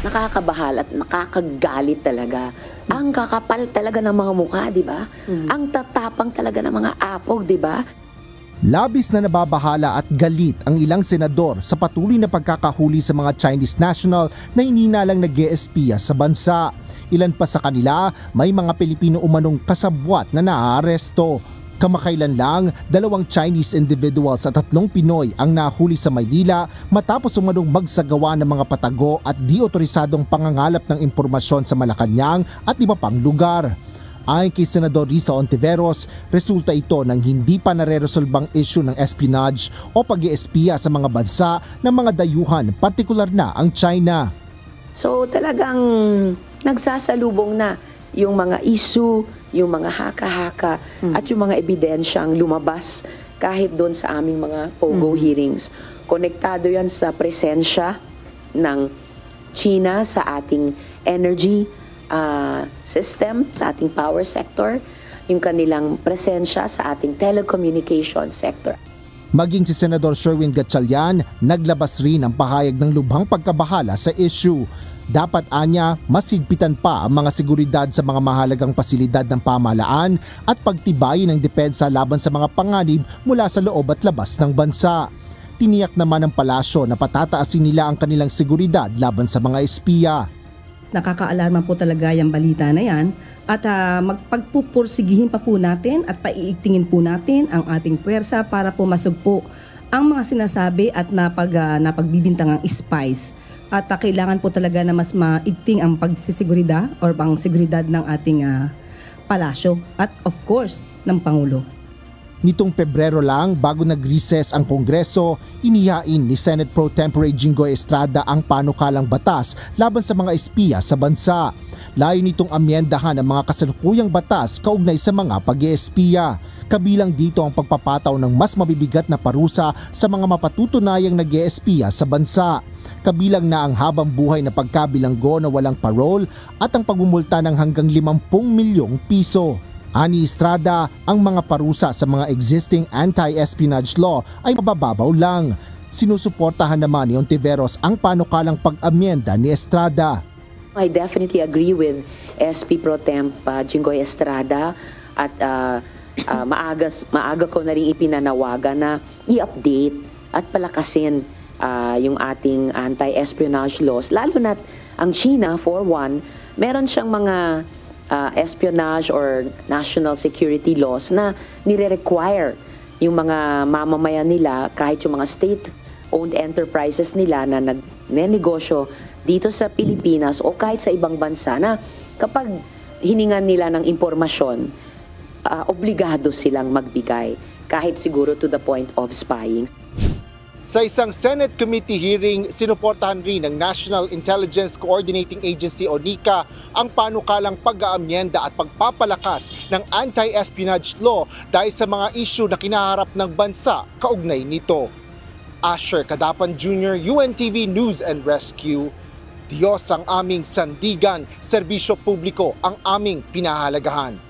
nakakabahal at nakakagalit talaga. Ang kakapal talaga ng mga mukha, di ba? Ang tatapang talaga ng mga apog, di ba? Labis na nababahala at galit ang ilang senador sa patuloy na pagkakahuli sa mga Chinese national na ininalang nag-e-espiya sa bansa. Ilan pa sa kanila, may mga Pilipino umanong kasabwat na naaaresto. Kamakailan lang, 2 Chinese individuals at 3 Pinoy ang nahuli sa Maynila matapos umanong magsagawa ng mga patago at di otorisadong pangangalap ng impormasyon sa Malacanang at iba pang lugar. Ayon kay Senador Risa Ontiveros, resulta ito ng hindi pa nareresolbang issue ng espionage o pag-eespiya sa mga bansa ng mga dayuhan, partikular na ang China. So talagang nagsasalubong na yung mga issue, yung mga haka-haka at yung mga ebidensyang lumabas kahit doon sa aming mga POGO hearings. Konektado yan sa presensya ng China sa ating energy system, sa ating power sector, yung kanilang presensya sa ating telecommunication sector. Maging si Senador Sherwin Gatchalian, naglabas rin ang pahayag ng lubhang pagkabahala sa issue. Dapat anya, mas higpitan pa ang mga seguridad sa mga mahalagang pasilidad ng pamahalaan at pagtibayin ng depensa laban sa mga panganib mula sa loob at labas ng bansa. Tiniyak naman ng palasyo na patataasin nila ang kanilang seguridad laban sa mga espiya. Nakakaalarma po talaga yung balita na yan at magpagpupursigihin pa po natin at paiigtingin po natin ang ating puwersa para po masugpo ang mga sinasabi at napagbibintangang spies. At kailangan po talaga na mas maigting ang pagsisiguridad or pang-seguridad ng ating palasyo at of course ng Pangulo. Nitong Pebrero lang, bago nag-recess ang Kongreso, inihain ni Senate Pro Tempore Jinggoy Estrada ang panukalang batas laban sa mga espiya sa bansa. Layo nitong amyendahan ang mga kasalukuyang batas kaugnay sa mga pag-eespiya. Kabilang dito ang pagpapataw ng mas mabibigat na parusa sa mga mapatutunayang nag-eespiya sa bansa. Kabilang na ang habang buhay na pagkabilanggo na walang parole at ang pagmumulta ng hanggang 50 milyong piso. Ani Estrada, ang mga parusa sa mga existing anti-espionage law ay mabababaw lang. Sinusuportahan naman ni Ontiveros ang panukalang pag-amyenda ni Estrada. I definitely agree with SP Pro Temp Jinggoy Estrada at maaga ko na rin ipinanawagan na i-update at palakasin yung ating anti-espionage laws. Lalo na ang China, for one, meron siyang mga espionage or national security laws na nire-require yung mga mamamayan nila, kahit yung mga state-owned enterprises nila na nagnenegosyo dito sa Pilipinas o kahit sa ibang bansa na kapag hiningan nila ng impormasyon, obligado silang magbigay, kahit siguro to the point of spying. Sa isang Senate Committee hearing, sinuportahan rin ng National Intelligence Coordinating Agency o NICA ang panukalang pag-aamyenda at pagpapalakas ng anti-espionage law dahil sa mga issue na kinaharap ng bansa kaugnay nito. Asher Cadapan Jr., UNTV News and Rescue. Diyos ang aming sandigan, serbisyo publiko ang aming pinahalagahan.